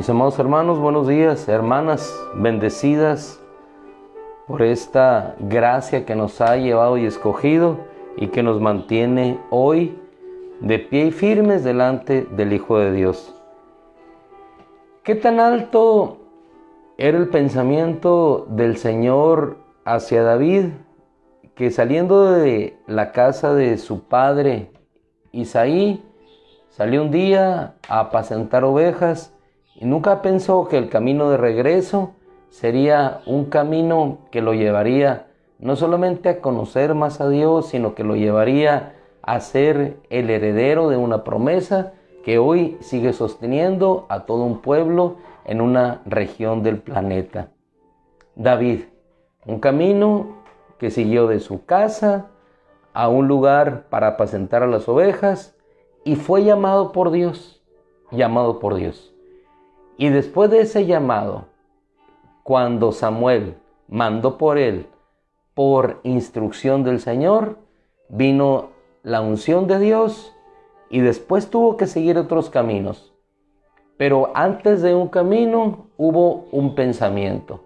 Mis amados hermanos, buenos días, hermanas bendecidas por esta gracia que nos ha llevado y escogido y que nos mantiene hoy de pie y firmes delante del Hijo de Dios. ¿Qué tan alto era el pensamiento del Señor hacia David, que saliendo de la casa de su padre Isaí, salió un día a apacentar ovejas y nunca pensó que el camino de regreso sería un camino que lo llevaría no solamente a conocer más a Dios, sino que lo llevaría a ser el heredero de una promesa que hoy sigue sosteniendo a todo un pueblo en una región del planeta. David, un camino que siguió de su casa a un lugar para apacentar a las ovejas y fue llamado por Dios. Y después de ese llamado, cuando Samuel mandó por él, por instrucción del Señor, vino la unción de Dios y después tuvo que seguir otros caminos. Pero antes de un camino hubo un pensamiento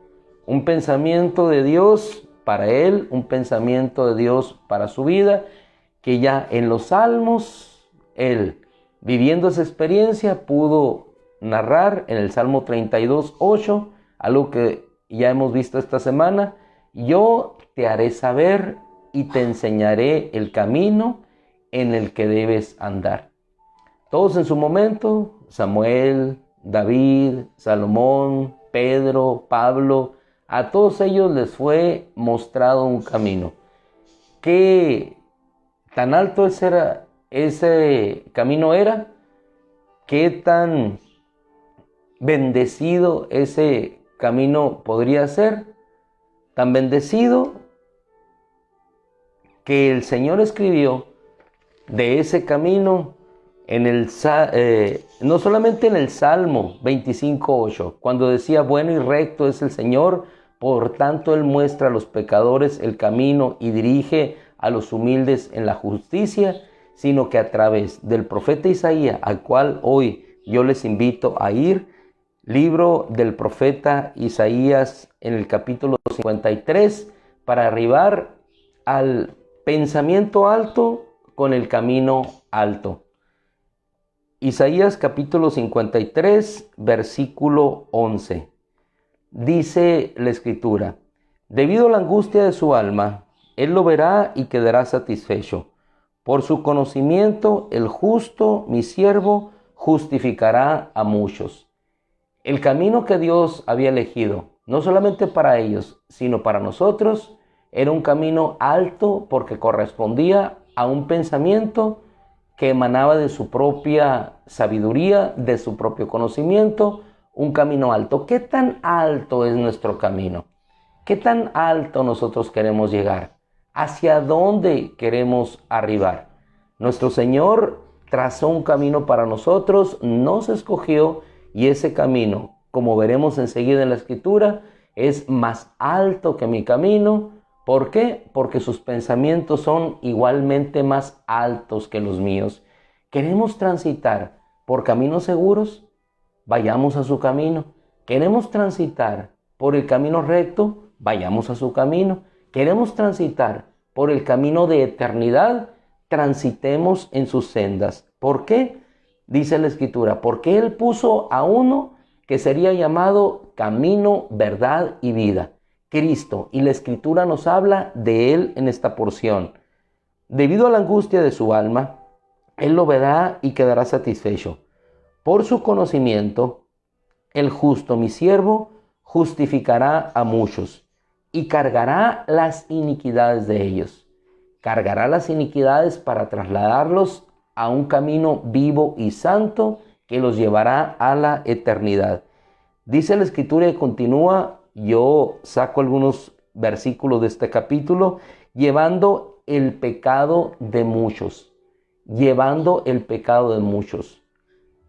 de Dios para él, un pensamiento de Dios para su vida, que ya en los Salmos, él, viviendo esa experiencia, pudo narrar en el Salmo 32:8, algo que ya hemos visto esta semana: yo te haré saber y te enseñaré el camino en el que debes andar. Todos en su momento, Samuel, David, Salomón, Pedro, Pablo, a todos ellos les fue mostrado un camino. ¿Qué tan alto ese camino era? ¿Qué tan bendecido ese camino podría ser? Tan bendecido que el Señor escribió de ese camino no solamente en el Salmo 25:8, cuando decía: bueno y recto es el Señor, por tanto Él muestra a los pecadores el camino y dirige a los humildes en la justicia, sino que a través del profeta Isaías, al cual hoy yo les invito a ir, libro del profeta Isaías en el capítulo 53, para arribar al pensamiento alto con el camino alto. Isaías capítulo 53, versículo 11. Dice la Escritura: debido a la angustia de su alma, él lo verá y quedará satisfecho. Por su conocimiento, el justo, mi siervo, justificará a muchos. El camino que Dios había elegido, no solamente para ellos, sino para nosotros, era un camino alto porque correspondía a un pensamiento que emanaba de su propia sabiduría, de su propio conocimiento, un camino alto. ¿Qué tan alto es nuestro camino? ¿Qué tan alto nosotros queremos llegar? ¿Hacia dónde queremos arribar? Nuestro Señor trazó un camino para nosotros, nos escogió, y ese camino, como veremos enseguida en la Escritura, es más alto que mi camino. ¿Por qué? Porque sus pensamientos son igualmente más altos que los míos. ¿Queremos transitar por caminos seguros? Vayamos a su camino. ¿Queremos transitar por el camino recto? Vayamos a su camino. ¿Queremos transitar por el camino de eternidad? Transitemos en sus sendas. ¿Por qué? Dice la Escritura: porque Él puso a uno que sería llamado camino, verdad y vida, Cristo, y la Escritura nos habla de Él en esta porción. Debido a la angustia de su alma, Él lo verá y quedará satisfecho. Por su conocimiento, el justo, mi siervo, justificará a muchos y cargará las iniquidades de ellos. Cargará las iniquidades para trasladarlos a un camino vivo y santo que los llevará a la eternidad. Dice la Escritura y continúa. Yo saco algunos versículos de este capítulo: llevando el pecado de muchos.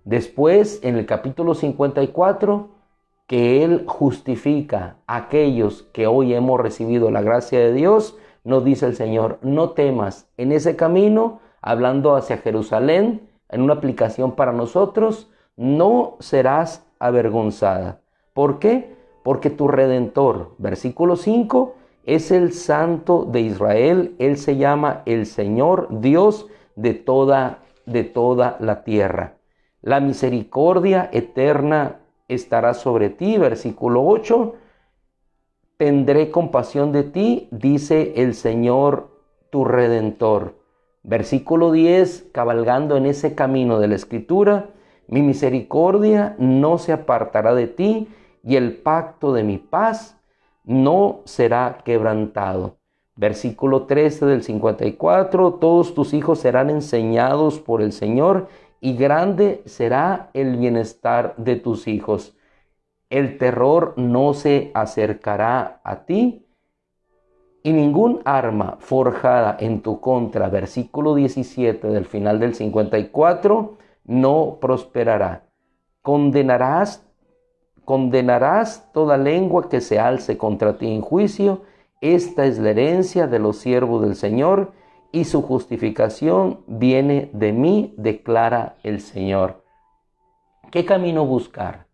Después, en el capítulo 54, que Él justifica a aquellos que hoy hemos recibido la gracia de Dios, nos dice el Señor: no temas. En ese camino, hablando hacia Jerusalén, en una aplicación para nosotros, no serás avergonzada. ¿Por qué? Porque tu Redentor, versículo 5, es el Santo de Israel. Él se llama el Señor, Dios de toda la tierra. La misericordia eterna estará sobre ti, versículo 8. Tendré compasión de ti, dice el Señor, tu Redentor. Versículo 10, cabalgando en ese camino de la Escritura, mi misericordia no se apartará de ti y el pacto de mi paz no será quebrantado. Versículo 13 del 54, todos tus hijos serán enseñados por el Señor y grande será el bienestar de tus hijos. El terror no se acercará a ti y ningún arma forjada en tu contra, versículo 17 del final del 54, no prosperará. Condenarás toda lengua que se alce contra ti en juicio. Esta es la herencia de los siervos del Señor y su justificación viene de mí, declara el Señor. ¿Qué camino buscar?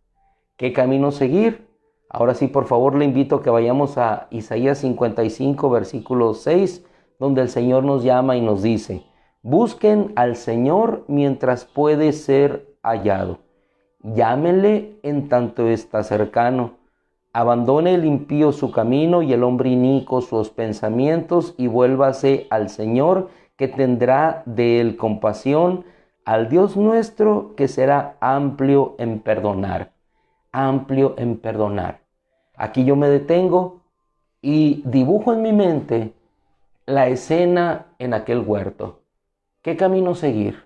¿Qué camino seguir? Ahora sí, por favor, le invito a que vayamos a Isaías 55, versículo 6, donde el Señor nos llama y nos dice: busquen al Señor mientras puede ser hallado. Llámenle en tanto está cercano. Abandone el impío su camino y el hombre inicuo sus pensamientos y vuélvase al Señor, que tendrá de él compasión, al Dios nuestro, que será amplio en perdonar. Amplio en perdonar. Aquí yo me detengo y dibujo en mi mente la escena en aquel huerto. ¿Qué camino seguir?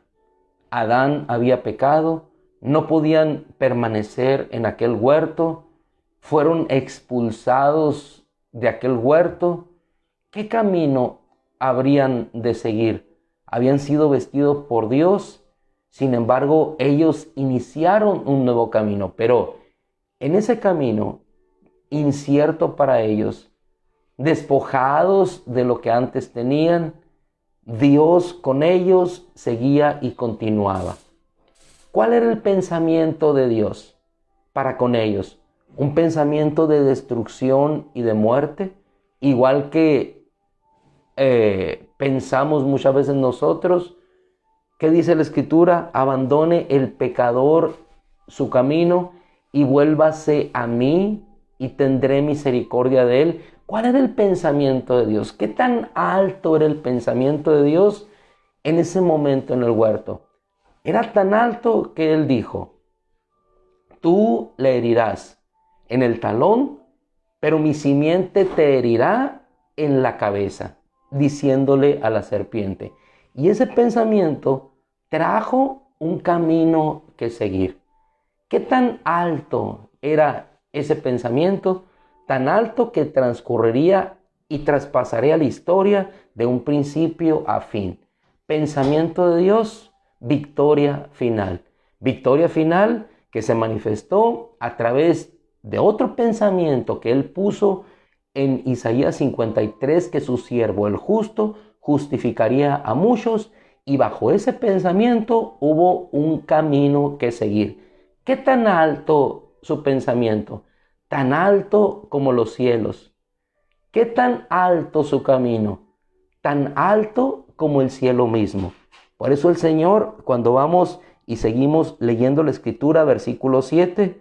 Adán había pecado, no podían permanecer en aquel huerto, fueron expulsados de aquel huerto. ¿Qué camino habrían de seguir? Habían sido vestidos por Dios, sin embargo, ellos iniciaron un nuevo camino, pero en ese camino incierto para ellos, despojados de lo que antes tenían, Dios con ellos seguía y continuaba. ¿Cuál era el pensamiento de Dios para con ellos? Un pensamiento de destrucción y de muerte, igual que pensamos muchas veces nosotros. ¿Qué dice la Escritura? Abandone el pecador su camino y vuélvase a mí y tendré misericordia de él. ¿Cuál era el pensamiento de Dios? ¿Qué tan alto era el pensamiento de Dios en ese momento en el huerto? Era tan alto que él dijo: tú le herirás en el talón, pero mi simiente te herirá en la cabeza, diciéndole a la serpiente. Y ese pensamiento trajo un camino que seguir. ¿Qué tan alto era ese pensamiento? Tan alto que transcurriría y traspasaría la historia de un principio a fin. Pensamiento de Dios, victoria final. Victoria final que se manifestó a través de otro pensamiento que él puso en Isaías 53, que su siervo, el justo, justificaría a muchos, y bajo ese pensamiento hubo un camino que seguir. ¿Qué tan alto su pensamiento? Tan alto como los cielos. ¿Qué tan alto su camino? Tan alto como el cielo mismo. Por eso el Señor, cuando vamos y seguimos leyendo la Escritura, versículo 7,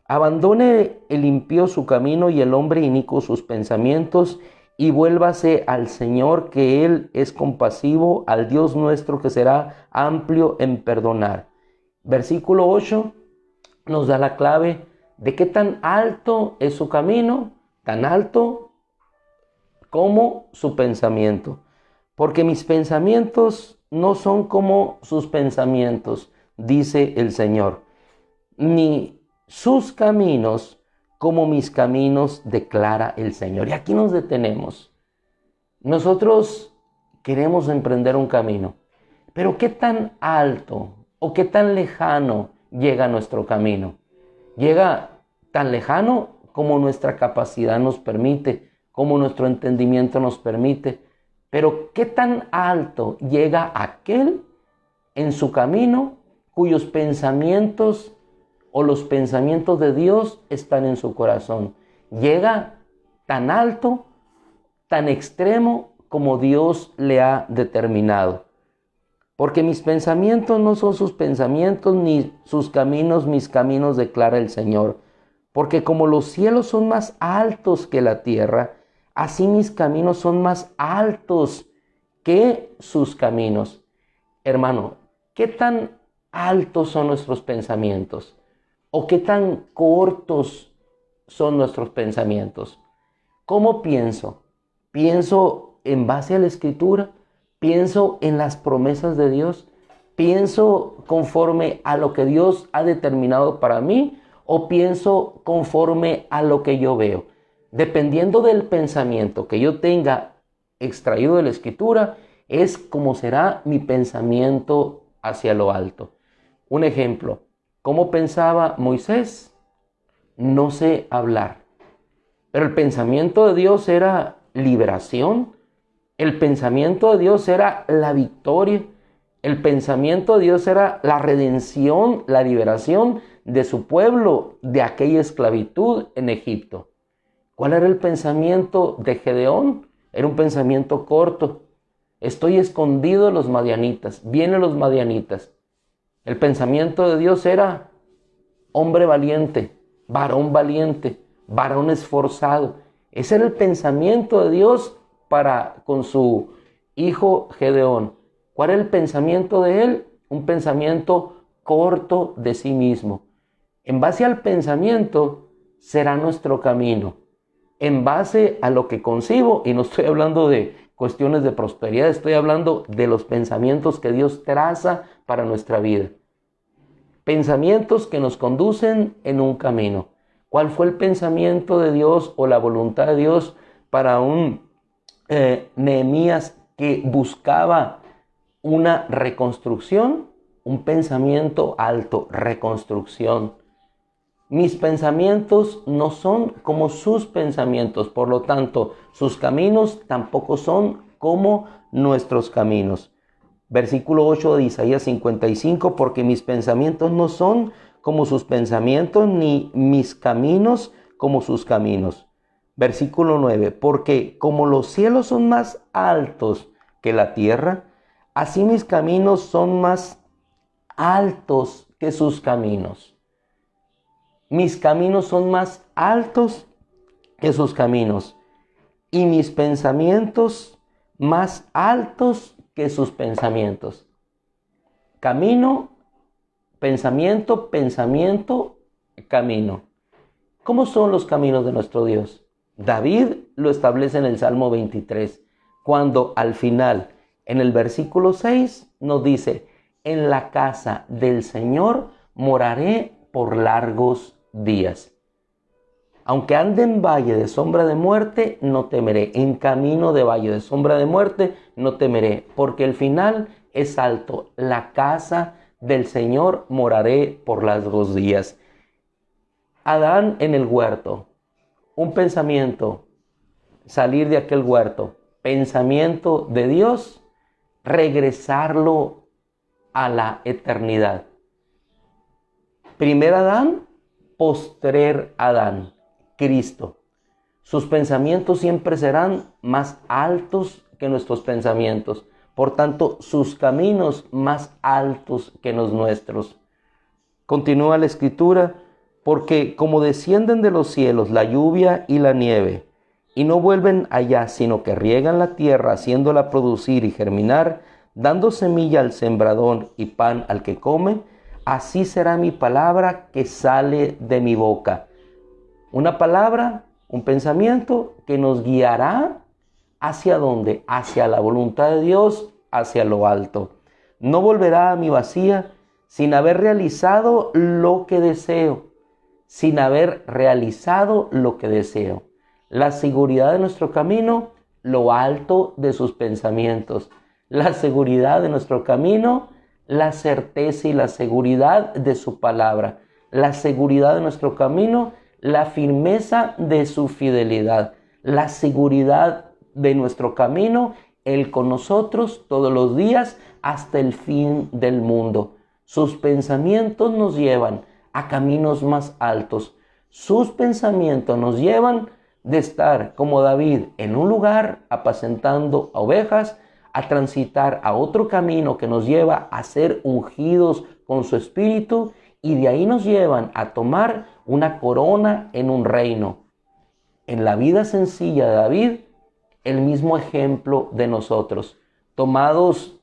abandone el impío su camino y el hombre inicuo sus pensamientos, y vuélvase al Señor, que Él es compasivo, al Dios nuestro, que será amplio en perdonar. Versículo 8 nos da la clave de qué tan alto es su camino, tan alto como su pensamiento. Porque mis pensamientos no son como sus pensamientos, dice el Señor, ni sus caminos como mis caminos, declara el Señor. Y aquí nos detenemos. Nosotros queremos emprender un camino, pero ¿qué tan alto o qué tan lejano llega nuestro camino? Llega tan lejano como nuestra capacidad nos permite, como nuestro entendimiento nos permite. Pero ¿qué tan alto llega aquel en su camino cuyos pensamientos o los pensamientos de Dios están en su corazón. Llega tan alto, tan extremo como Dios le ha determinado. Porque mis pensamientos no son sus pensamientos, ni sus caminos mis caminos, declara el Señor. Porque como los cielos son más altos que la tierra, así mis caminos son más altos que sus caminos. Hermano, ¿qué tan altos son nuestros pensamientos? ¿O qué tan cortos son nuestros pensamientos? ¿Cómo pienso? ¿Pienso en base a la Escritura? ¿Pienso en las promesas de Dios? ¿Pienso conforme a lo que Dios ha determinado para mí? ¿O pienso conforme a lo que yo veo? Dependiendo del pensamiento que yo tenga extraído de la Escritura, es como será mi pensamiento hacia lo alto. Un ejemplo, ¿cómo pensaba Moisés? No sé hablar. Pero el pensamiento de Dios era liberación. El pensamiento de Dios era la victoria. El pensamiento de Dios era la redención, la liberación de su pueblo de aquella esclavitud en Egipto. ¿Cuál era el pensamiento de Gedeón? Era un pensamiento corto. Estoy escondido de los madianitas. Vienen los madianitas. El pensamiento de Dios era hombre valiente, varón esforzado. Ese era el pensamiento de Dios para con su hijo Gedeón. ¿Cuál era el pensamiento de él? Un pensamiento corto de sí mismo. En base al pensamiento será nuestro camino. En base a lo que concibo, y no estoy hablando de cuestiones de prosperidad, estoy hablando de los pensamientos que Dios traza para nuestra vida. Pensamientos que nos conducen en un camino. ¿Cuál fue el pensamiento de Dios o la voluntad de Dios para un Nehemías que buscaba una reconstrucción? Un pensamiento alto, reconstrucción. Mis pensamientos no son como sus pensamientos, por lo tanto, sus caminos tampoco son como nuestros caminos. Versículo 8 de Isaías 55, porque mis pensamientos no son como sus pensamientos, ni mis caminos como sus caminos. Versículo 9, porque como los cielos son más altos que la tierra, así mis caminos son más altos que sus caminos. Mis caminos son más altos que sus caminos, y mis pensamientos más altos que sus pensamientos. Camino, pensamiento, camino. ¿Cómo son los caminos de nuestro Dios? David lo establece en el Salmo 23, cuando al final, en el versículo 6, nos dice: en la casa del Señor moraré por largos días. Aunque ande en valle de sombra de muerte, no temeré. En camino de valle de sombra de muerte, no temeré, porque el final es alto. La casa del Señor moraré por largos días. Adán en el huerto. Un pensamiento, salir de aquel huerto. Pensamiento de Dios, regresarlo a la eternidad. Primer Adán, postrer Adán, Cristo. Sus pensamientos siempre serán más altos que nuestros pensamientos. Por tanto, sus caminos más altos que los nuestros. Continúa la Escritura, porque como descienden de los cielos la lluvia y la nieve, y no vuelven allá, sino que riegan la tierra, haciéndola producir y germinar, dando semilla al sembrador y pan al que come, así será mi palabra que sale de mi boca. Una palabra, un pensamiento que nos guiará ¿hacia dónde? Hacia la voluntad de Dios, hacia lo alto. No volverá a mi vacía sin haber realizado lo que deseo. Sin haber realizado lo que deseo. La seguridad de nuestro camino, lo alto de sus pensamientos. La seguridad de nuestro camino, la certeza y la seguridad de su palabra. La seguridad de nuestro camino, la firmeza de su fidelidad. La seguridad de nuestro camino, Él con nosotros todos los días hasta el fin del mundo. Sus pensamientos nos llevan a caminos más altos. Sus pensamientos nos llevan de estar como David en un lugar apacentando a ovejas, a transitar a otro camino que nos lleva a ser ungidos con su espíritu, y de ahí nos llevan a tomar una corona en un reino. En la vida sencilla de David, el mismo ejemplo de nosotros, tomados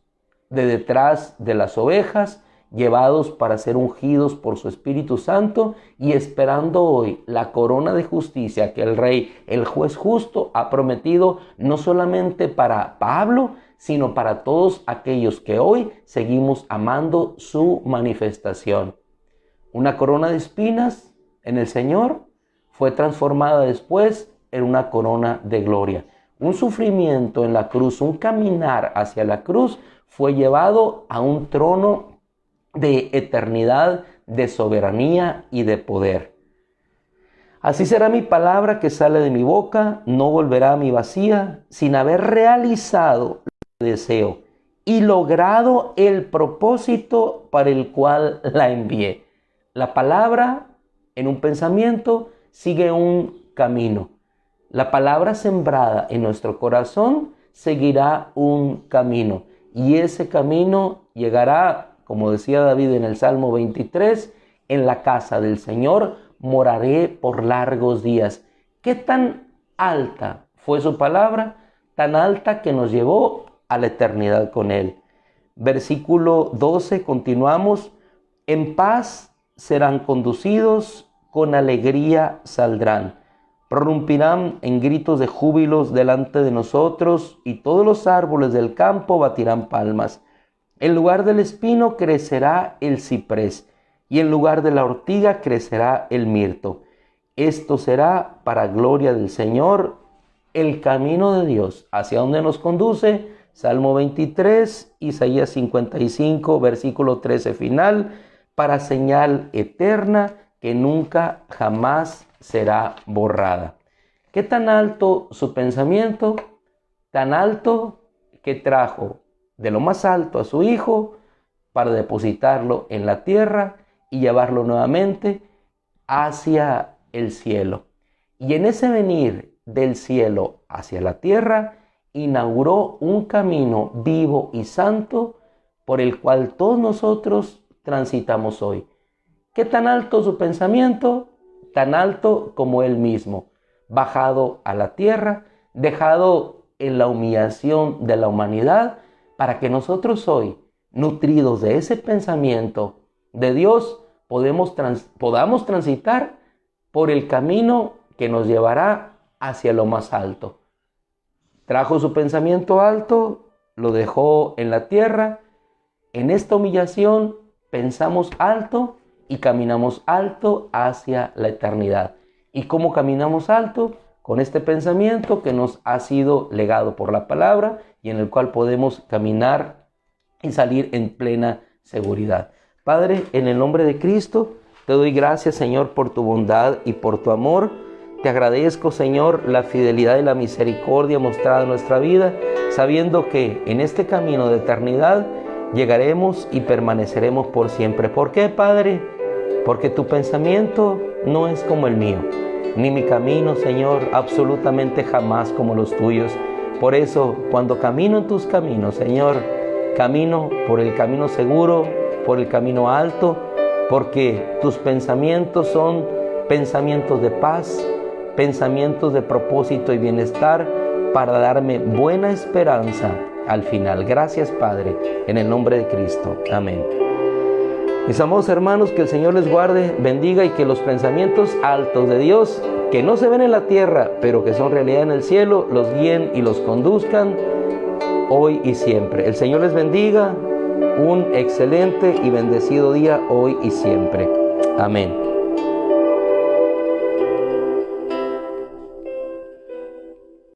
de detrás de las ovejas, llevados para ser ungidos por su Espíritu Santo y esperando hoy la corona de justicia que el Rey, el juez justo, ha prometido no solamente para Pablo, sino para todos aquellos que hoy seguimos amando su manifestación. Una corona de espinas en el Señor fue transformada después en una corona de gloria. Un sufrimiento en la cruz, un caminar hacia la cruz, fue llevado a un trono de eternidad, de soberanía y de poder. Así será mi palabra que sale de mi boca, no volverá a mi vacía, sin haber realizado lo que deseo y logrado el propósito para el cual la envié. La palabra en un pensamiento sigue un camino. La palabra sembrada en nuestro corazón seguirá un camino. Y ese camino llegará, como decía David en el Salmo 23, en la casa del Señor moraré por largos días. ¿Qué tan alta fue su palabra? Tan alta que nos llevó a la eternidad con Él. Versículo 12, continuamos. En paz serán conducidos, con alegría saldrán. Prorrumpirán en gritos de júbilos delante de nosotros, y todos los árboles del campo batirán palmas. En lugar del espino crecerá el ciprés, y en lugar de la ortiga crecerá el mirto. Esto será para gloria del Señor, el camino de Dios. ¿Hacia dónde nos conduce? Salmo 23, Isaías 55, versículo 13 final, para señal eterna que nunca jamás será borrada. ¿Qué tan alto su pensamiento? Tan alto que trajo de lo más alto a su Hijo para depositarlo en la tierra y llevarlo nuevamente hacia el cielo. Y en ese venir del cielo hacia la tierra, inauguró un camino vivo y santo por el cual todos nosotros transitamos hoy. ¿Qué tan alto su pensamiento? Tan alto como Él mismo, bajado a la tierra, dejado en la humillación de la humanidad, para que nosotros hoy, nutridos de ese pensamiento de Dios, podamos transitar por el camino que nos llevará hacia lo más alto. Trajo su pensamiento alto, lo dejó en la tierra. En esta humillación pensamos alto y caminamos alto hacia la eternidad. ¿Y cómo caminamos alto? Con este pensamiento que nos ha sido legado por la palabra y en el cual podemos caminar y salir en plena seguridad. Padre, en el nombre de Cristo, te doy gracias, Señor, por tu bondad y por tu amor. Te agradezco, Señor, la fidelidad y la misericordia mostrada en nuestra vida, sabiendo que en este camino de eternidad llegaremos y permaneceremos por siempre. ¿Por qué, Padre? Porque tu pensamiento no es como el mío, ni mi camino, Señor, absolutamente jamás como los tuyos. Por eso, cuando camino en tus caminos, Señor, camino por el camino seguro, por el camino alto, porque tus pensamientos son pensamientos de paz, pensamientos de propósito y bienestar para darme buena esperanza al final. Gracias, Padre, en el nombre de Cristo. Amén. Mis amados hermanos, que el Señor les guarde, bendiga y que los pensamientos altos de Dios, que no se ven en la tierra, pero que son realidad en el cielo, los guíen y los conduzcan hoy y siempre. El Señor les bendiga. Un excelente y bendecido día hoy y siempre. Amén.